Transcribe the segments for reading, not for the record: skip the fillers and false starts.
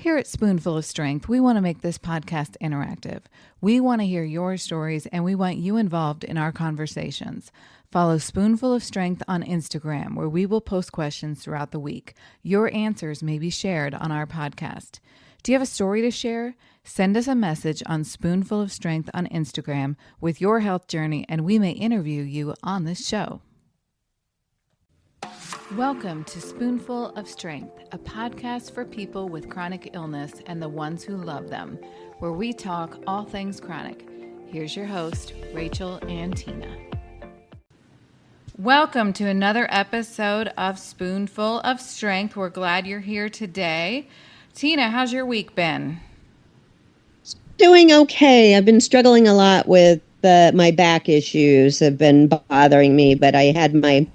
Here at Spoonful of Strength, we want to make this podcast interactive. We want to hear your stories, and we want you involved in our conversations. Follow Spoonful of Strength on Instagram, where we will post questions throughout the week. Your answers may be shared on our podcast. Do you have a story to share? Send us a message on Spoonful of Strength on Instagram with your health journey, and we may interview you on this show. Welcome to Spoonful of Strength, a podcast for people with chronic illness and the ones who love them, where we talk all things chronic. Here's your host, Rachel and Tina. Welcome to another episode of Spoonful of Strength. We're glad you're here today. Tina, how's your week been? Doing okay. I've been struggling a lot with my back issues have been bothering me, but I had my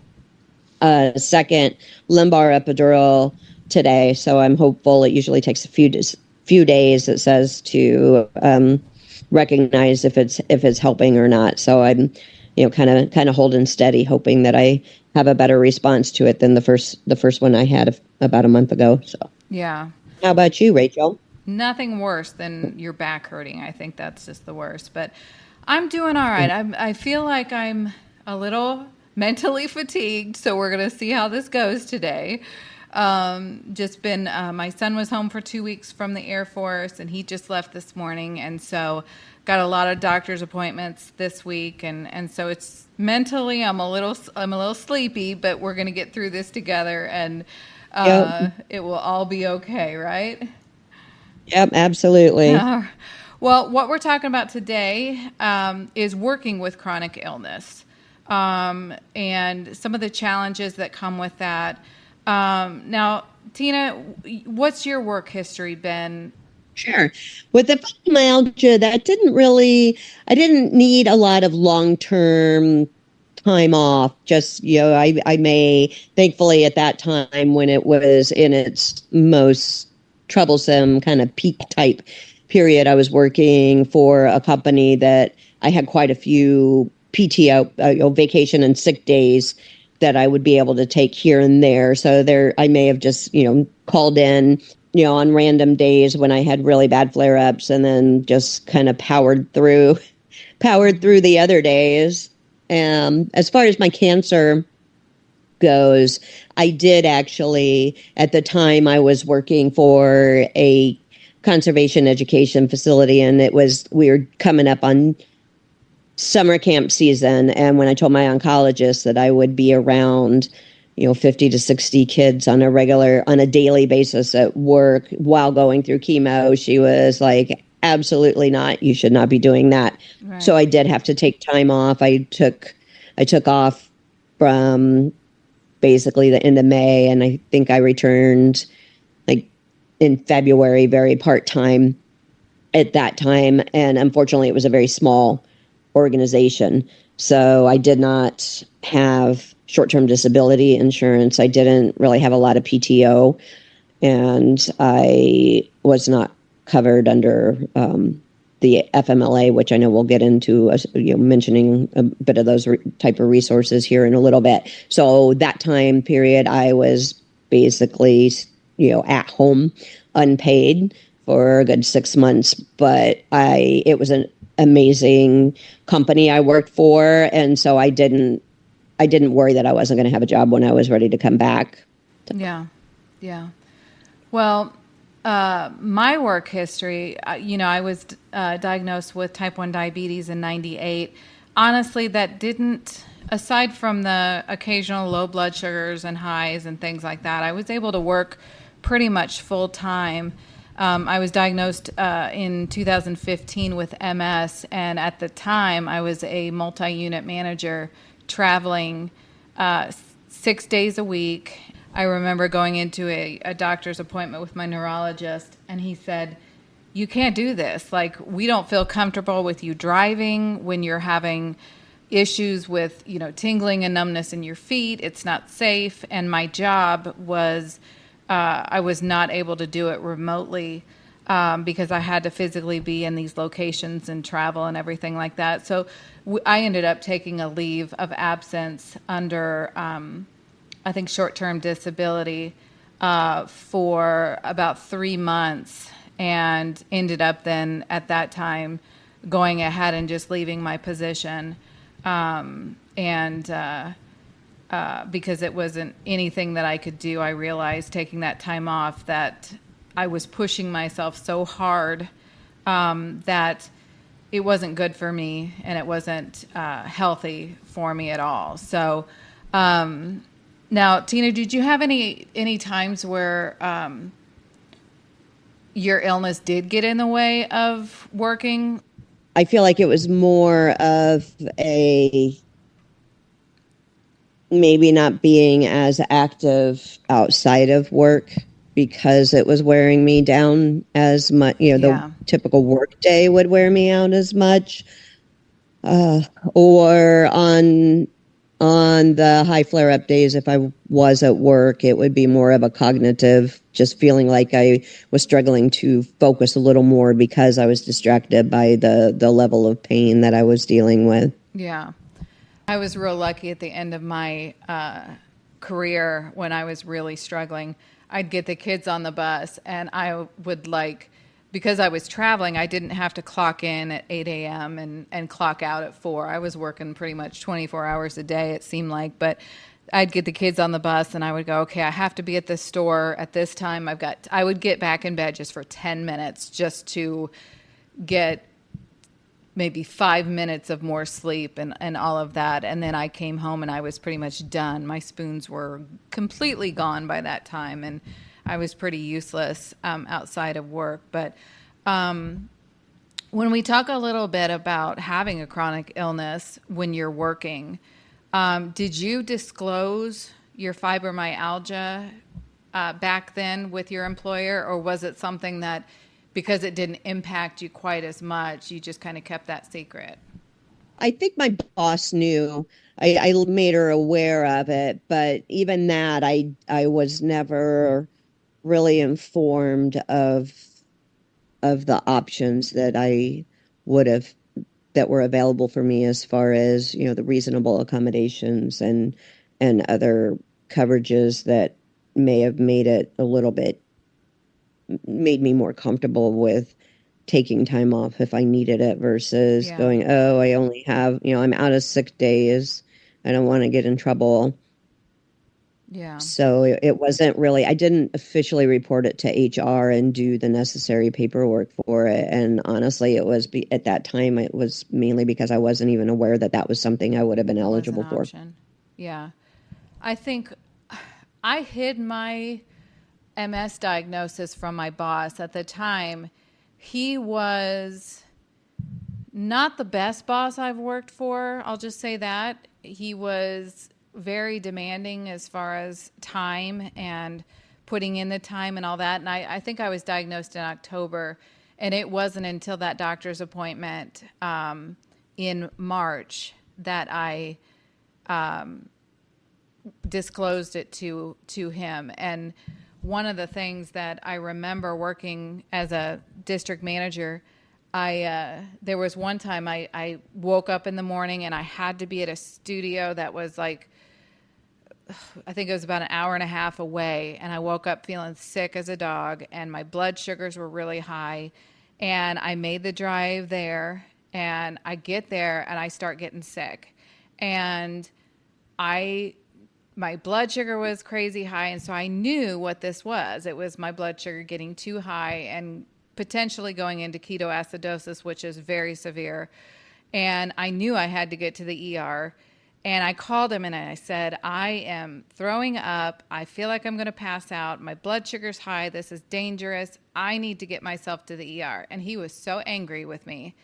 second lumbar epidural today, so I'm hopeful. It usually takes a few days, it says, to recognize if it's helping or not. So I'm, kind of holding steady, hoping that I have a better response to it than the first one I had about a month ago. So yeah. How about you, Rachel? Nothing worse than your back hurting. I think that's just the worst. But I'm doing all right. I feel like I'm a little mentally fatigued, so we're going to see how this goes today. My son was home for 2 weeks from the Air Force, and he just left this morning, and so got a lot of doctor's appointments this week, and so it's mentally I'm a little sleepy, but we're going to get through this together, and It will all be okay, right? Yep, absolutely. Well, what we're talking about today is working with chronic illness. And some of the challenges that come with that. Now, Tina, what's your work history been? Sure. With the fibromyalgia, I didn't need a lot of long-term time off. Just, I may, thankfully at that time when it was in its most troublesome kind of peak type period, I was working for a company that I had quite a few PTO, vacation and sick days that I would be able to take here and there. So I may have just, called in, on random days when I had really bad flare-ups, and then just kind of powered through the other days. As far as my cancer goes, I did actually, at the time I was working for a conservation education facility, and we were coming up on summer camp season, and when I told my oncologist that I would be around 50 to 60 kids on a daily basis at work while going through chemo, she was like, absolutely not, you should not be doing that. Right. So I did have to take time off. I took off from basically the end of May, and I think I returned like in February, very part-time at that time, and unfortunately it was a very small organization. So I did not have short-term disability insurance. I didn't really have a lot of PTO, and I was not covered under the FMLA, which I know we'll get into, mentioning a bit of those type of resources here in a little bit. So that time period, I was basically, at home, unpaid for a good 6 months, but it was an amazing company I worked for, and so I didn't worry that I wasn't going to have a job when I was ready to come back. Yeah. Well, my work history, I was diagnosed with type 1 diabetes in 98. Honestly, that didn't, aside from the occasional low blood sugars and highs and things like that, I was able to work pretty much full time. I was diagnosed in 2015 with MS, and at the time I was a multi-unit manager traveling 6 days a week. I remember going into a doctor's appointment with my neurologist, and he said, you can't do this. Like, we don't feel comfortable with you driving when you're having issues with, tingling and numbness in your feet. It's not safe. And my job was, I was not able to do it remotely because I had to physically be in these locations and travel and everything like that. So I ended up taking a leave of absence under, I think, short-term disability for about 3 months and ended up then at that time going ahead and just leaving my position. And because it wasn't anything that I could do, I realized taking that time off that I was pushing myself so hard that it wasn't good for me and it wasn't healthy for me at all. So now, Tina, did you have any times where your illness did get in the way of working? I feel like it was more of a maybe not being as active outside of work because it was wearing me down as much. The Yeah, typical work day would wear me out as much. Or on the high flare up days, if I was at work, it would be more of a cognitive, just feeling like I was struggling to focus a little more because I was distracted by the level of pain that I was dealing with. yeah. I was real lucky at the end of my career when I was really struggling. I'd get the kids on the bus, and I would because I was traveling, I didn't have to clock in at 8 a.m. And clock out at 4. I was working pretty much 24 hours a day, it seemed like. But I'd get the kids on the bus, and I would go, okay, I have to be at this store at this time. I would get back in bed just for 10 minutes just to get maybe 5 minutes of more sleep and all of that. And then I came home and I was pretty much done. My spoons were completely gone by that time. And I was pretty useless outside of work. But when we talk a little bit about having a chronic illness when you're working, did you disclose your fibromyalgia back then with your employer, or was it something that because it didn't impact you quite as much, you just kind of kept that secret? I think my boss knew. I made her aware of it, but even that, I was never really informed of the options that I would have that were available for me as far as the reasonable accommodations and other coverages that may have made me more comfortable with taking time off if I needed it versus Yeah, going, oh, I only have, I'm out of sick days. I don't want to get in trouble. yeah, So it wasn't really, I didn't officially report it to HR and do the necessary paperwork for it. And honestly, at that time, it was mainly because I wasn't even aware that that was something I would have been it was an eligible for. option. Yeah. I think I hid my MS diagnosis from my boss at the time. He was not the best boss I've worked for. I'll just say that. He was very demanding as far as time and putting in the time and all that. And I think I was diagnosed in October, and it wasn't until that doctor's appointment in March that I disclosed it to him. And one of the things that I remember working as a district manager, there was one time I woke up in the morning and I had to be at a studio that was like, I think it was about an hour and a half away, and I woke up feeling sick as a dog and my blood sugars were really high, and I made the drive there, and I get there and I start getting sick, and I my blood sugar was crazy high, and so I knew what this was. It was my blood sugar getting too high and potentially going into ketoacidosis, which is very severe. And I knew I had to get to the ER. And I called him and I said, I am throwing up. I feel like I'm going to pass out. My blood sugar's high. This is dangerous. I need to get myself to the ER. And he was so angry with me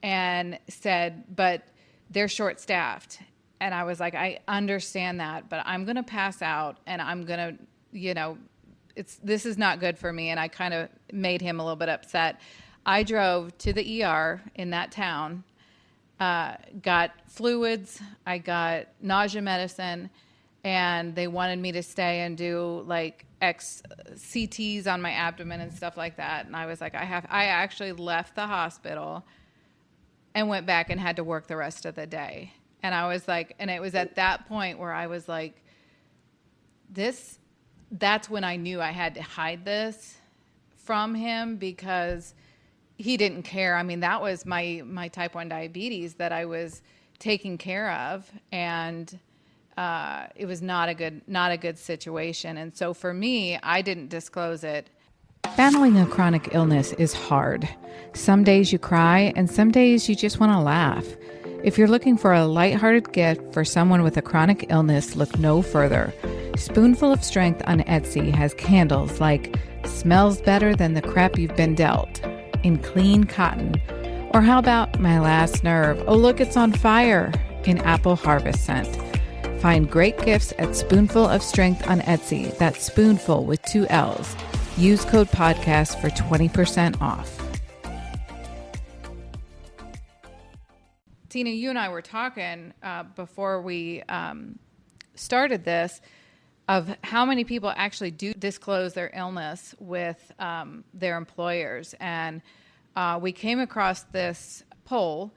and said, but they're short staffed. And I was like, I understand that, but I'm going to pass out and I'm going to, this is not good for me. And I kind of made him a little bit upset. I drove to the ER in that town, got fluids, I got nausea medicine, and they wanted me to stay and do like CTs on my abdomen and stuff like that. And I was like, I actually left the hospital and went back and had to work the rest of the day. And I was like, and it was at that point where I was like, this that's when I knew I had to hide this from him because he didn't care. I mean, that was my type 1 diabetes that I was taking care of, and it was not a good situation. And so for me, I didn't disclose it. Battling a chronic illness is hard. Some days you cry, and some days you just want to laugh. If you're looking for a lighthearted gift for someone with a chronic illness, look no further. Spoonful of Strength on Etsy has candles like "Smells Better Than the Crap You've Been Dealt" in clean cotton. Or how about "My Last Nerve? Oh, look, it's on fire" in apple harvest scent. Find great gifts at Spoonful of Strength on Etsy. That's Spoonful with 2 L's. Use code podcast for 20% off. Tina, you and I were talking before we started this of how many people actually do disclose their illness with their employers. And we came across this poll,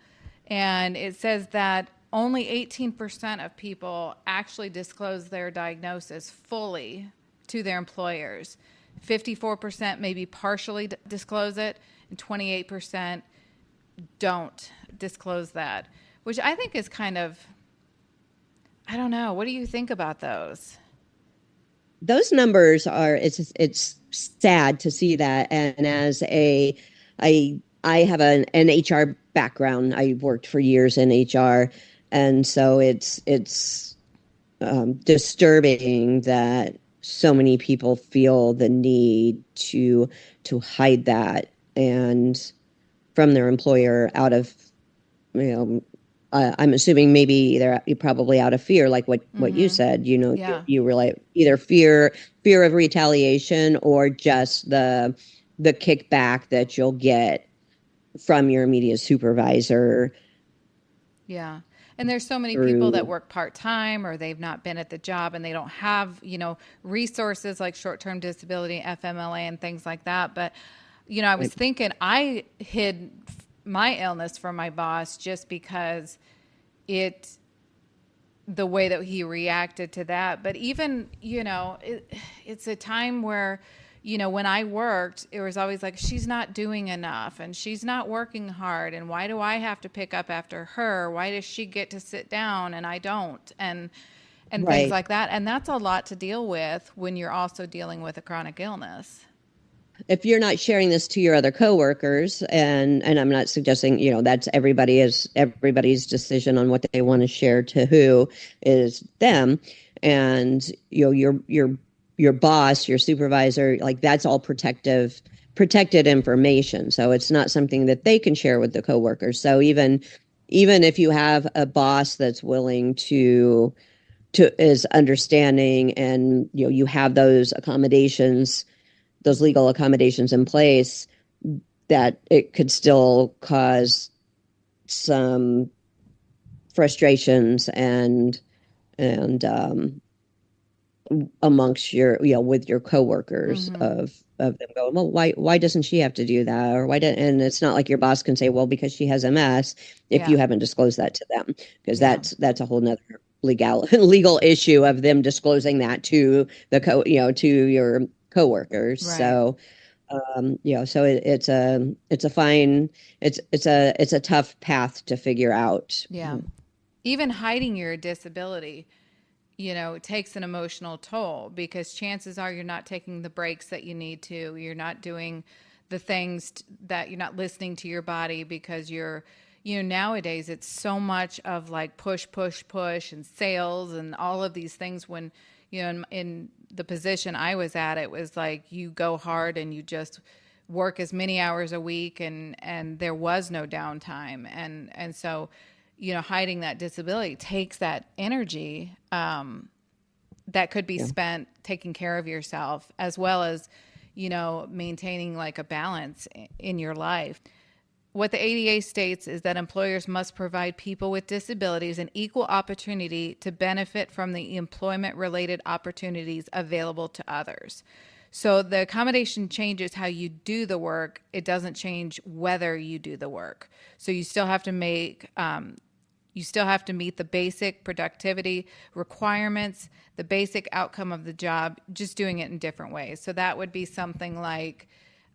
and it says that only 18% of people actually disclose their diagnosis fully to their employers. 54% maybe partially disclose it, and 28% don't disclose that, which I think is kind of, I don't know. What do you think about those? Those numbers are, it's sad to see that. And as I have an HR background. I worked for years in HR. And so it's disturbing that so many people feel the need to hide that and from their employer out of, you know, I'm assuming maybe they're probably out of fear, like what you said. You know, Yeah. you really either fear of retaliation or just the kickback that you'll get from your immediate supervisor. Yeah. And there's so many people Through that work part-time or they've not been at the job and they don't have, resources like short-term disability, FMLA and things like that. But, I was thinking I hid my illness from my boss just because the way that he reacted to that. But even, it's a time where, when I worked, it was always like, she's not doing enough and she's not working hard. And why do I have to pick up after her? Why does she get to sit down and I don't? And things Right. like that. And that's a lot to deal with when you're also dealing with a chronic illness. If you're not sharing this to your other coworkers, and I'm not suggesting, that's everybody's decision on what they want to share to who is them. And, your boss, your supervisor, like that's all protected information. So it's not something that they can share with the coworkers. So even if you have a boss that's willing to is understanding, and you have those legal accommodations in place, that it could still cause some frustrations and amongst your with your coworkers of them going, well, why doesn't she have to do that, or and it's not like your boss can say, well, because she has MS, if you haven't disclosed that to them, because that's a whole nother legal issue of them disclosing that to the to your coworkers. Right. So so it's a tough path to figure out. Yeah. Even hiding your disability, takes an emotional toll because chances are you're not taking the breaks that you need to. You're not doing the things that you're not listening to your body because nowadays it's so much of like push, push, push and sales and all of these things when, in the position I was at, it was like you go hard and you just work as many hours a week and there was no downtime. And so, hiding that disability takes that energy that could be spent taking care of yourself as well as, maintaining like a balance in your life. What the ADA states is that employers must provide people with disabilities an equal opportunity to benefit from the employment-related opportunities available to others. So the accommodation changes how you do the work. It doesn't change whether you do the work. So you still have to make you still have to meet the basic productivity requirements, the basic outcome of the job, just doing it in different ways. So that would be something like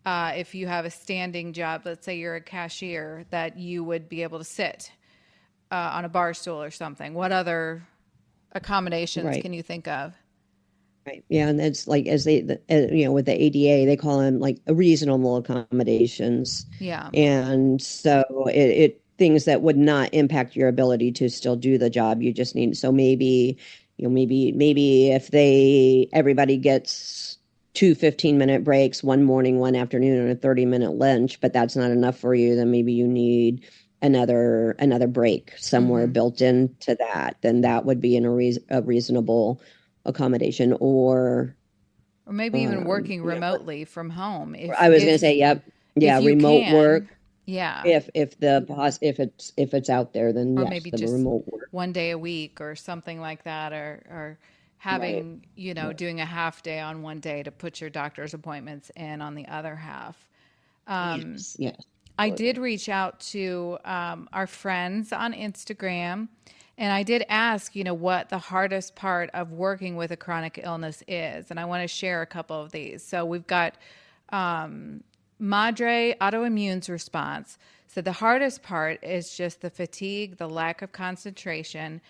if you have a standing job, let's say you're a cashier, that you would be able to sit on a bar stool or something. What other accommodations Right. can you think of? Right. Yeah, and it's like with the ADA, they call them like reasonable accommodations, Yeah. and so it things that would not impact your ability to still do the job. You just need so maybe maybe if they everybody gets two 15-minute breaks, one morning, one afternoon, and a 30-minute lunch, but that's not enough for you, then maybe you need another break somewhere Mm-hmm. built into that. Then that would be a reasonable accommodation Or maybe even um working you know remotely from home I was going to say if yep, yeah, if you remote can. work. Yeah. If the boss if it's out there, then Or yes, maybe the just remote work. one day a week or something like that, or Right. having, doing a half day on one day to put your doctor's appointments in on the other half. Yes, yes, I did absolutely. reach out to our friends on Instagram, and I did ask, what the hardest part of working with a chronic illness is. And I want to share a couple of these. So we've got Madre Autoimmune's response. So the hardest part is just the fatigue, the lack of concentration,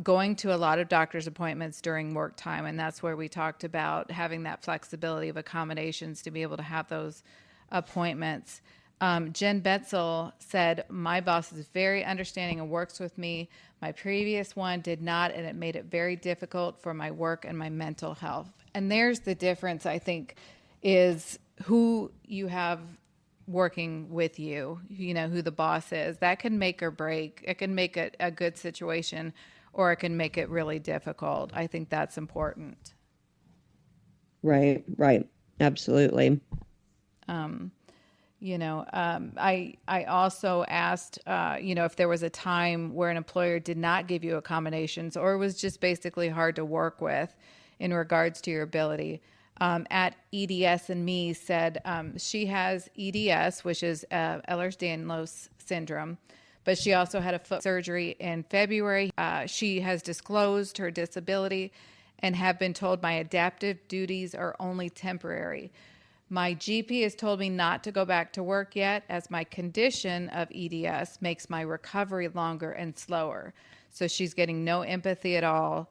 going to a lot of doctor's appointments during work time. And that's where we talked about having that flexibility of accommodations to be able to have those appointments. Jen Betzel said, my boss is very understanding and works with me. My previous one did not, and it made it very difficult for my work and my mental health. And there's the difference, I think, is who you have working with you, who the boss is. That can make or break. It can make it a good situation, or it can make it really difficult. I think that's important. Right, right. Absolutely. I also asked, if there was a time where an employer did not give you accommodations or was just basically hard to work with in regards to your ability. At EDS and me said she has EDS, which is Ehlers-Danlos syndrome, but she also had a foot surgery in February. She has disclosed her disability and have been told my adaptive duties are only temporary. My GP has told me not to go back to work yet, as my condition of EDS makes my recovery longer and slower. So she's getting no empathy at all.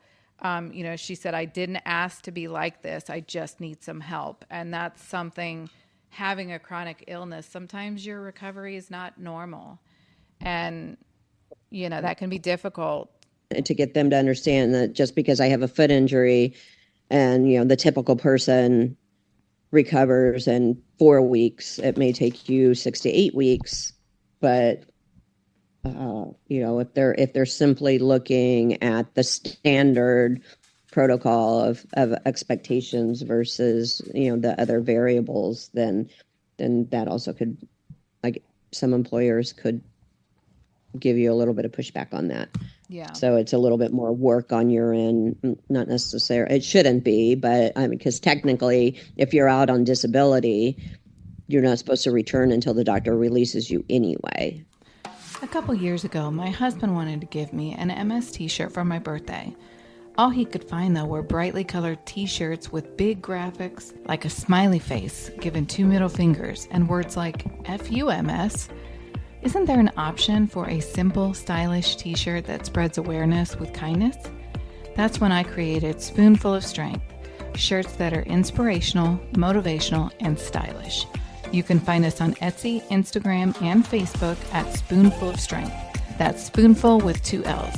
She said, I didn't ask to be like this. I just need some help. And that's something, having a chronic illness, sometimes your recovery is not normal. And, that can be difficult. To get them to understand that just because I have a foot injury and the typical person recovers in 4 weeks, it may take you 6 to 8 weeks, but if they're simply looking at the standard protocol of expectations versus the other variables, then that also could, like, some employers could give you a little bit of pushback on that. Yeah. So it's a little bit more work on your end, not necessarily, it shouldn't be, but because technically, if you're out on disability, you're not supposed to return until the doctor releases you anyway. A couple years ago, my husband wanted to give me an MS t-shirt for my birthday. All he could find, though, were brightly colored t-shirts with big graphics, like a smiley face given 2 middle fingers, and words like F U M S. Isn't there an option for a simple, stylish t-shirt that spreads awareness with kindness? That's when I created Spoonful of Strength, shirts that are inspirational, motivational, and stylish. You can find us on Etsy, Instagram, and Facebook at Spoonful of Strength. That's Spoonful with 2 L's.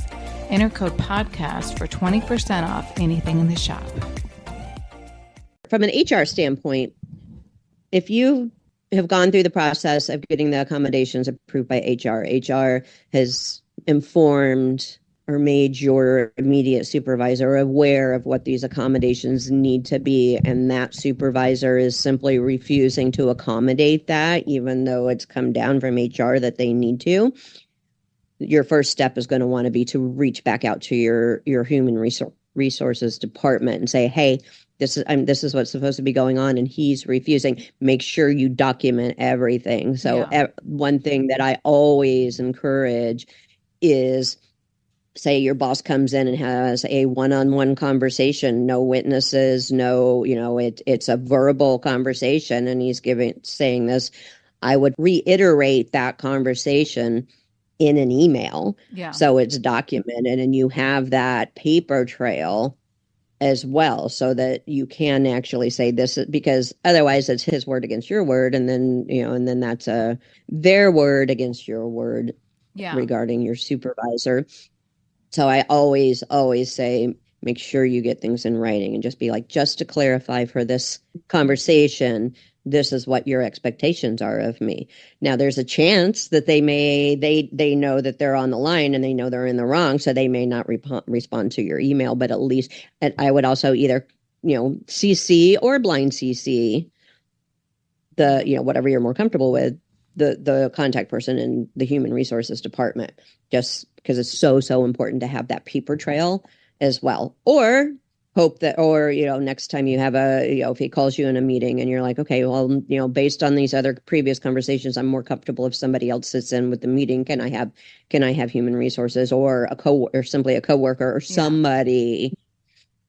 Enter code podcast for 20% off anything in the shop. From an HR standpoint, if you have gone through the process of getting the accommodations approved by HR has informed or made your immediate supervisor aware of what these accommodations need to be, and that supervisor is simply refusing to accommodate that, even though it's come down from HR that they need to, your first step is going to want to be to reach back out to your human resources department and say, hey, this is what's supposed to be going on, and he's refusing. Make sure you document everything. So one thing that I always encourage is, say your boss comes in and has a one-on-one conversation, no witnesses, no, it's a verbal conversation, and he's saying this, I would reiterate that conversation in an email. Yeah. So it's documented and you have that paper trail as well, so that you can actually say this, because otherwise it's his word against your word. And then that's their word against your word Yeah. regarding your supervisor. So I always say, make sure you get things in writing and just be like, just to clarify for this conversation, this is what your expectations are of me. Now, there's a chance that they know that they're on the line and they know they're in the wrong, so they may not respond to your email, but at least, and I would also either, CC or blind CC whatever you're more comfortable with, the contact person in the human resources department, just because it's so important to have that paper trail as well. Or next time you have if he calls you in a meeting and you're like, okay, well, based on these other previous conversations, I'm more comfortable if somebody else sits in with the meeting. Can I have human resources or or simply a coworker or somebody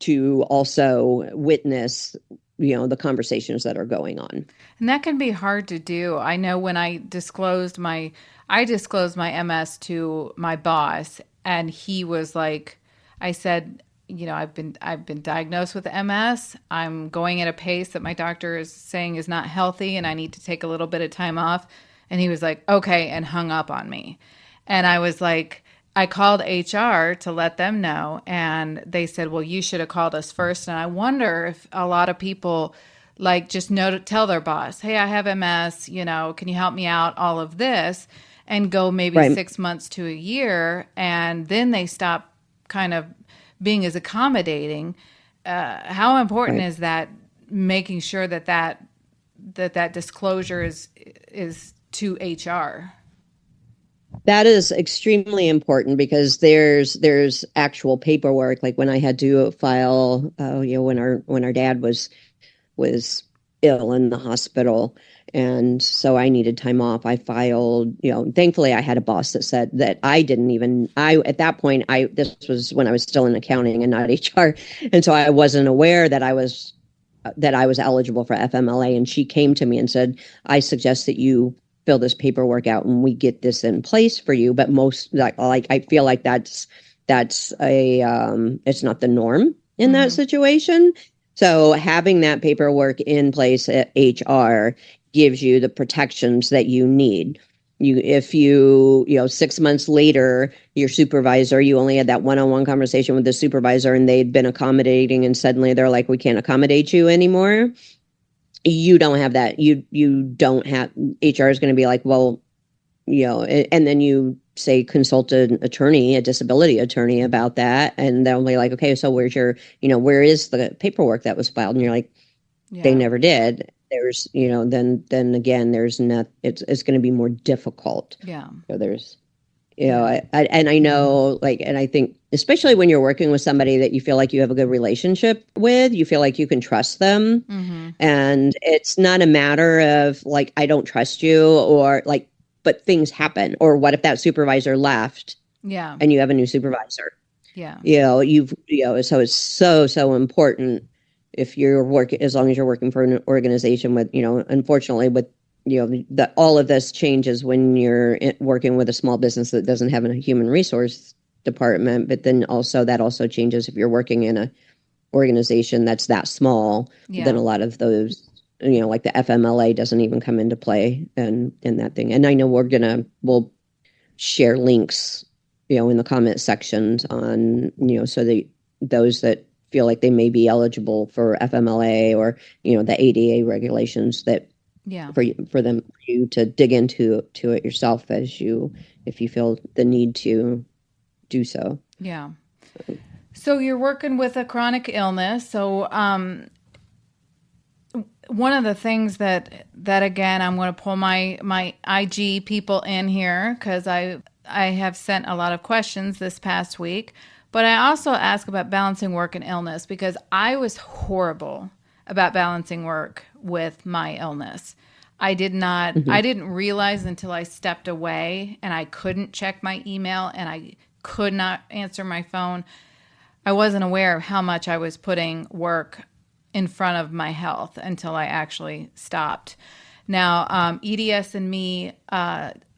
to also witness the conversations that are going on? And that can be hard to do. I know when I disclosed my MS to my boss, and he was like, I said, I've been diagnosed with MS. I'm going at a pace that my doctor is saying is not healthy and I need to take a little bit of time off. And he was like, okay, and hung up on me. And I was like, I called HR to let them know, and they said, well, you should have called us first. And I wonder if a lot of people like just know to tell their boss, hey, I have MS, can you help me out? All of this, and go maybe Right. 6 months to a year, and then they stop kind of being as accommodating. How important Right. is that? Making sure that disclosure is to HR. That is extremely important, because there's actual paperwork. Like when I had to file, when our dad was ill in the hospital, and so I needed time off. I filed, thankfully I had a boss that said that I at that point, this was when I was still in accounting and not HR, and so I wasn't aware that I was eligible for FMLA, and she came to me and said, I suggest that you fill this paperwork out and we get this in place for you. But most, like I feel like that's it's not the norm in that Mm-hmm. situation. So having that paperwork in place at HR gives you the protections that you need. If 6 months later, your supervisor, you only had that one-on-one conversation with the supervisor and they'd been accommodating, and suddenly they're like, we can't accommodate you anymore. You don't have that. You don't have, HR is going to be like, well, and then you say consult an attorney, a disability attorney about that. And they'll be like, okay, so where is the paperwork that was filed? And you're like, they Yeah. never did. There's, then again, there's not, it's going to be more difficult. Yeah. So there's, Yeah. and I know, like, and I think, especially when you're working with somebody that you feel like you have a good relationship with, you feel like you can trust them. Mm-hmm. And it's not a matter of like, I don't trust you, or like, but things happen. Or what if that supervisor left Yeah. and you have a new supervisor? Yeah. So it's so important, if you're working, as long as you're working for an organization with, unfortunately with, all of this changes when you're working with a small business that doesn't have a human resource department. But then also that also changes if you're working in a organization that's that small. Yeah. Then a lot of those, like the FMLA doesn't even come into play, and in that thing. And I know we'll share links, in the comment sections on, so that those that feel like they may be eligible for FMLA or, the ADA regulations, that Yeah. for you to dig into it yourself, if you feel the need to do so. Yeah. So you're working with a chronic illness. So one of the things that again, I'm going to pull my IG people in here, because I have sent a lot of questions this past week, but I also ask about balancing work and illness, because I was horrible about balancing work with my illness. Hmm. I didn't realize until I stepped away and I couldn't check my email and I could not answer my phone. I wasn't aware of how much I was putting work in front of my health until I actually stopped. Now, EDS and me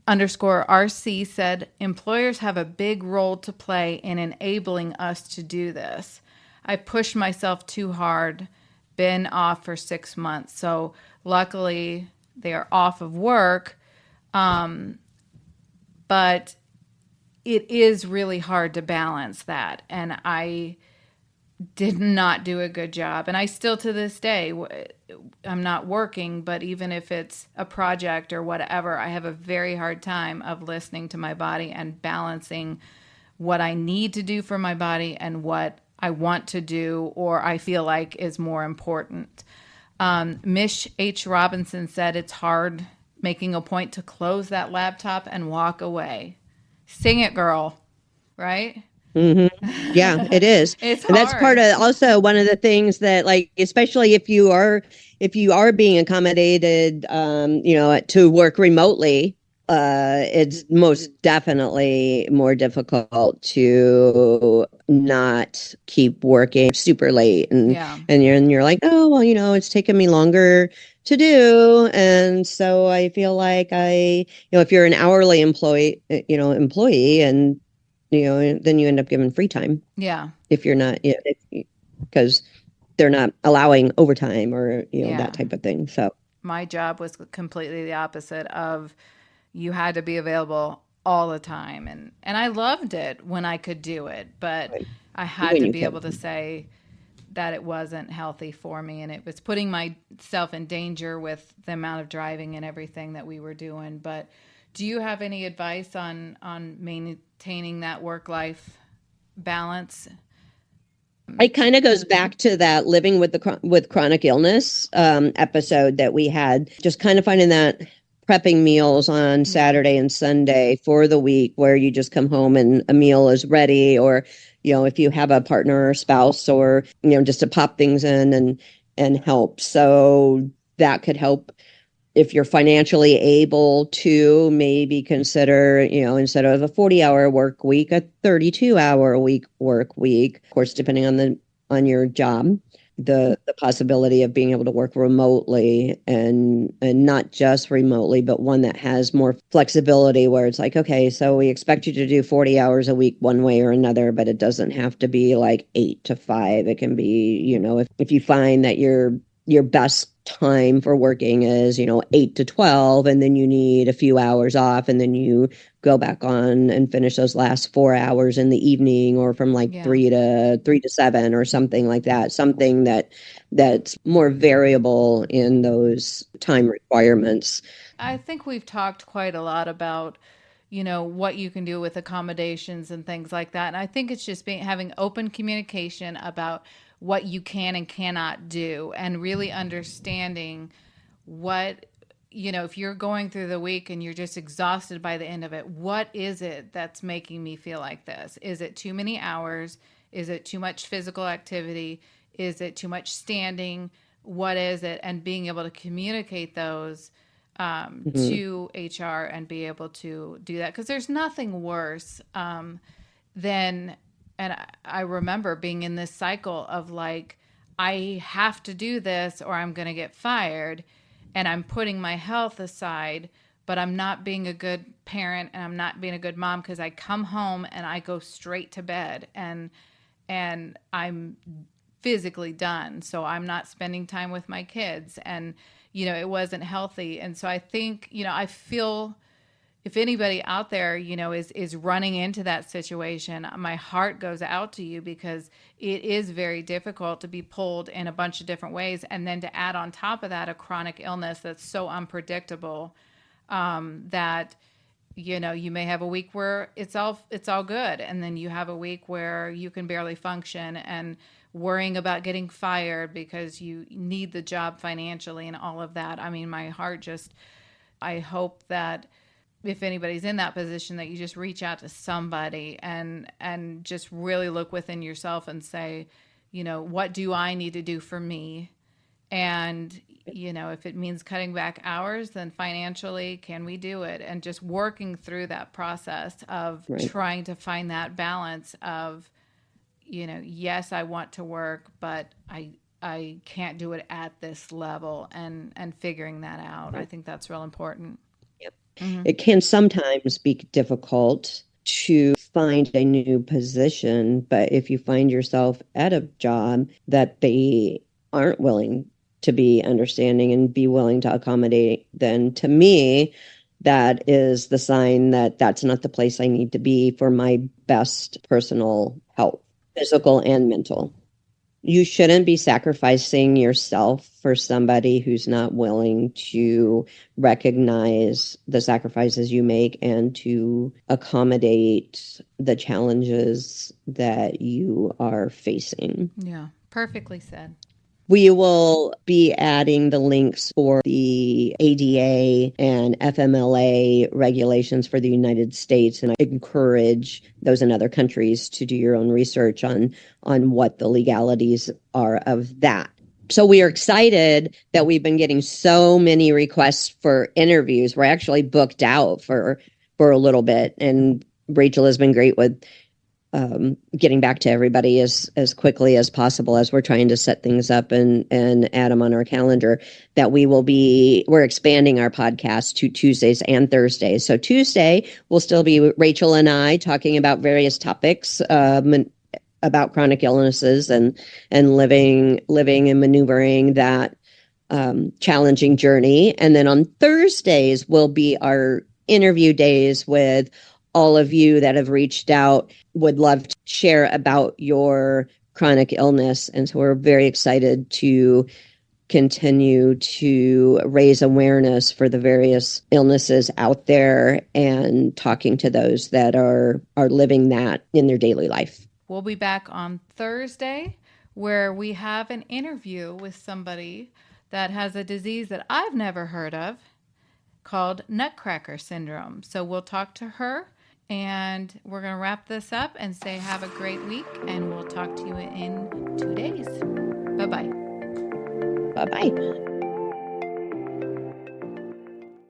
underscore RC said employers have a big role to play in enabling us to do this. I pushed myself too hard, been off for 6 months. So luckily they are off of work, but it is really hard to balance that. And I did not do a good job. And I still to this day, I'm not working, but even if it's a project or whatever, I have a very hard time of listening to my body and balancing what I need to do for my body and what I want to do or I feel like is more important. Mish H. Robinson said it's hard making a point to close that laptop and walk away. Sing it, girl, right? Hmm. Yeah, it is. It's And that's part hard. of also one of the things that, like, especially if you are being accommodated, to work remotely, it's most definitely more difficult to not keep working super late, Yeah. and you're like, oh well, it's taken me longer to do, and so I feel like if you're an hourly employee, and then you end up giving free time Yeah. if you're not, because they're not allowing overtime or that Yeah. type of thing. So My job was completely the opposite of you had to be available all the time and I loved it when I could do it, but I had when to you be able can. to say that it wasn't healthy for me and it was putting myself in danger with the amount of driving and everything that we were doing. But do you have any advice on maintaining that work life balance? It kind of goes back to that living with with chronic illness episode that we had. Just kind of finding that prepping meals on Yeah. Saturday and Sunday for the week, where you just come home and a meal is ready, or if you have a partner or spouse, or just to pop things in and help. So that could help if you're financially able to maybe consider, instead of a 40-hour work week, a 32-hour a week work week. Of course, depending on your job, the possibility of being able to work remotely, and not just remotely, but one that has more flexibility, where it's like, okay, so we expect you to do 40 hours a week one way or another, but it doesn't have to be like 8 to 5. It can be, if you find that your best time for working is 8 to 12, and then you need a few hours off, and then you go back on and finish those last 4 hours in the evening, or from like Yeah. 3 to 7 or something like that, something that's more variable in those time requirements. I think we've talked quite a lot about, what you can do with accommodations and things like that. And I think it's just having open communication about what you can and cannot do and really understanding what, if you're going through the week and you're just exhausted by the end of it, what is it that's making me feel like this? Is it too many hours? Is it too much physical activity? Is it too much standing? What is it? And being able to communicate those Mhm. to HR and be able to do that. Because there's nothing worse than, and I remember being in this cycle of like, I have to do this or I'm going to get fired. And I'm putting my health aside, but I'm not being a good parent and I'm not being a good mom because I come home and I go straight to bed and I'm physically done. So I'm not spending time with my kids and it wasn't healthy. And so I think, I feel if anybody out there, is running into that situation, my heart goes out to you because it is very difficult to be pulled in a bunch of different ways and then to add on top of that a chronic illness that's so unpredictable that you may have a week where it's all good and then you have a week where you can barely function and worrying about getting fired because you need the job financially and all of that. I mean, my heart just I hope that if anybody's in that position that you just reach out to somebody and just really look within yourself and say, what do I need to do for me? And if it means cutting back hours, then financially, can we do it? And just working through that process of Right. trying to find that balance of, yes, I want to work, but I can't do it at this level, and figuring that out. I Right. think that's real important. Yep. Mm-hmm. It can sometimes be difficult to find a new position, but if you find yourself at a job that they aren't willing to be understanding and be willing to accommodate, then to me, that is the sign that that's not the place I need to be for my best personal health, physical and mental. You shouldn't be sacrificing yourself for somebody who's not willing to recognize the sacrifices you make and to accommodate the challenges that you are facing. Yeah, perfectly said. We will be adding the links for the ADA and FMLA regulations for the United States, and I encourage those in other countries to do your own research on what the legalities are of that. So we are excited that we've been getting so many requests for interviews. We're actually booked out for a little bit, and Rachel has been great with getting back to everybody as quickly as possible as we're trying to set things up and add them on our calendar. That we're expanding our podcast to Tuesdays and Thursdays. So Tuesday will still be Rachel and I talking about various topics about chronic illnesses and living and maneuvering that challenging journey. And then on Thursdays will be our interview days with all of you that have reached out, would love to share about your chronic illness. And so we're very excited to continue to raise awareness for the various illnesses out there and talking to those that are living that in their daily life. We'll be back on Thursday, where we have an interview with somebody that has a disease that I've never heard of called Nutcracker syndrome. So we'll talk to her, and we're going to wrap this up and say have a great week, and we'll talk to you in 2 days. Bye-bye. Bye-bye.